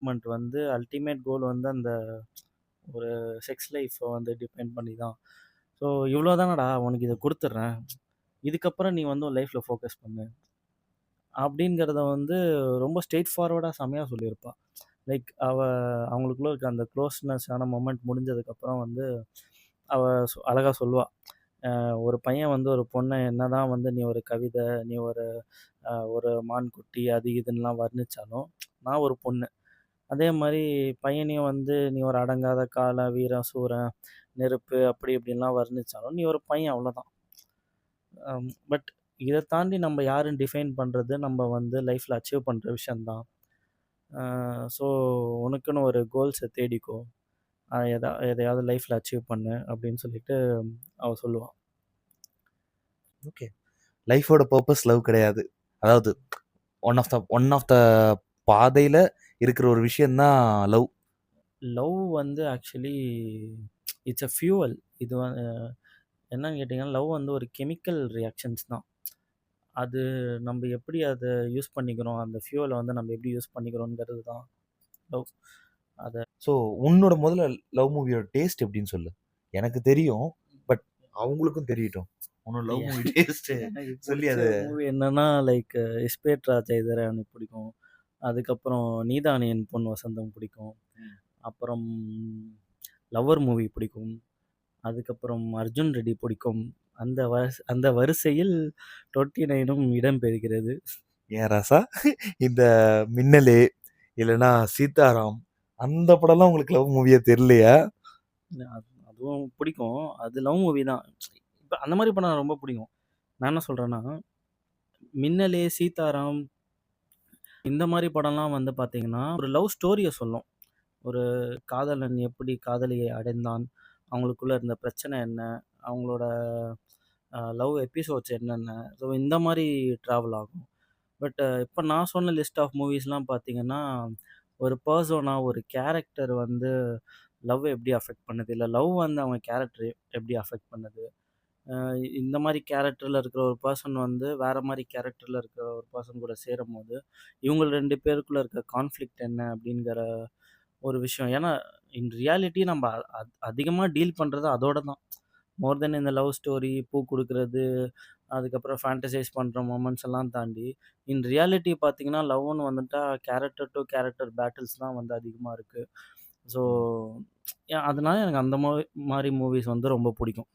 Development வந்து ultimate goal வந்து அந்த ஒரு செக்ஸ் லைஃப்பை வந்து டிபெண்ட் பண்ணி தான். ஸோ இவ்வளோ தானடா உனக்கு இதை கொடுத்துட்றேன், இதுக்கப்புறம் நீ வந்து லைஃப்பில் ஃபோக்கஸ் பண்ணு அப்படிங்கிறத வந்து ரொம்ப ஸ்ட்ரெயிட் ஃபார்வர்டாக செம்மையாக சொல்லியிருப்பா. லைக் அவங்களுக்குள்ள இருக்க அந்த க்ளோஸ்னஸ்ஸான மொமெண்ட் முடிஞ்சதுக்கப்புறம் வந்து அழகாக சொல்லுவா. ஒரு பையன் வந்து ஒரு பொண்ணை என்னதான் வந்து நீ ஒரு கவிதை, நீ ஒரு மான்குட்டி அது இதுன்னுலாம் வர்ணிச்சாலும், நான் ஒரு பொண்ணு. அதே மாதிரி பையனையும் வந்து நீ ஒரு அடங்காத காளை, வீரன், சூரன், நெருப்பு அப்படி இப்படின்லாம் வர்ணிச்சாலும், நீ ஒரு பையன் அவ்வளோதான். பட் இதை தாண்டி நம்ம யாருன்னு டிஃபைன் பண்ணுறது நம்ம வந்து லைஃப்பில் அச்சீவ் பண்ணுற விஷயந்தான். ஸோ உனக்குன்னு ஒரு கோல்ஸை தேடிக்கோ, எதையாவது லைஃப்பில் அச்சீவ் பண்ணு அப்படின்னு சொல்லிட்டு அவள் சொல்லுவாள். ஓகே, லைஃபோட பர்பஸ் லவ் கிடையாது. அதாவது ஒன் ஆஃப் த பாதையில் இருக்கிற ஒரு விஷயந்தான் லவ். லவ் வந்து ஆக்சுவலி இட்ஸ் அ ஃபியூவல். இது என்னன்னு கேட்டிங்கன்னா, லவ் வந்து ஒரு கெமிக்கல் ரியாக்ஷன்ஸ் தான். அது நம்ம எப்படி அதை யூஸ் பண்ணிக்கிறோம், அந்த ஃபியூவலை வந்து நம்ம எப்படி யூஸ் பண்ணிக்கிறோங்கிறது தான் லவ். அதை ஸோ உன்னோட முதல்ல லவ் மூவியோட டேஸ்ட் எப்படின்னு சொல்லு. எனக்கு தெரியும், பட் அவங்களுக்கும் தெரியட்டும். உன்னோட லவ் மூவி டேஸ்ட் சொல்லி அது மூவி என்னன்னா, லைக் இஸ்பேட் ராஜா இதர எனக்கு பிடிக்கும். அதுக்கப்புறம் நீதானே என் பொன் வசந்தம் பிடிக்கும். அப்புறம் லவ்வர் மூவி பிடிக்கும். அதுக்கப்புறம் அர்ஜுன் ரெட்டி பிடிக்கும். அந்த வரிசையில் 29ம் இடம் பெறுகிறது. ஏன் ராசா, இந்த மின்னலே இல்லைன்னா சீதாராம் அந்த படம்லாம் உங்களுக்கு லவ் மூவியே தெரியலையா? அதுவும் பிடிக்கும். அது லவ் மூவி தான். இப்போ அந்த மாதிரி படம் ரொம்ப பிடிக்கும். நான் என்ன சொல்கிறேன்னா, மின்னலே, சீதாராம் இந்த மாதிரி படம்லாம் வந்து பார்த்தீங்கன்னா ஒரு லவ் ஸ்டோரியை சொல்லும். ஒரு காதலன் எப்படி காதலியை அடைந்தான், அவங்களுக்குள்ள இருந்த பிரச்சனை என்ன, அவங்களோட லவ் எபிசோட்ஸ் என்னென்ன, ஸோ இந்த மாதிரி ட்ராவல் ஆகும். பட் இப்போ நான் சொன்ன லிஸ்ட் ஆஃப் மூவிஸ்லாம் பார்த்தீங்கன்னா, ஒரு பர்சனா ஒரு கேரக்டர் வந்து லவ் எப்படி அஃபெக்ட் பண்ணுது, இல்லை லவ் வந்து அவங்க கேரக்டர் எப்படி அஃபெக்ட் பண்ணுது, இந்த மாதிரி கேரக்டரில் இருக்கிற ஒரு பர்சன் வந்து வேறு மாதிரி கேரக்டரில் இருக்கிற ஒரு பர்சன் கூட சேரும்போது இவங்க 2 பேருக்குள்ளே இருக்க கான்ஃப்ளிக்ட் என்ன அப்படிங்கிற ஒரு விஷயம். ஏன்னா இன் ரியாலிட்டி நம்ம அதிகமாக டீல் பண்ணுறது அதோட தான். மோர் தென் இந்த லவ் ஸ்டோரி, பூ கொடுக்குறது, அதுக்கப்புறம் ஃபேண்டசைஸ் பண்ணுற மொமெண்ட்ஸ் எல்லாம் தாண்டி இன் ரியாலிட்டி பார்த்தீங்கன்னா லவ்னு வந்துட்டா கேரக்டர் டு கேரக்டர் பேட்டில்ஸ் தான் வந்து அதிகமாக இருக்குது. ஸோ அதனால எனக்கு அந்த மாதிரி மூவிஸ் வந்து ரொம்ப பிடிக்கும்.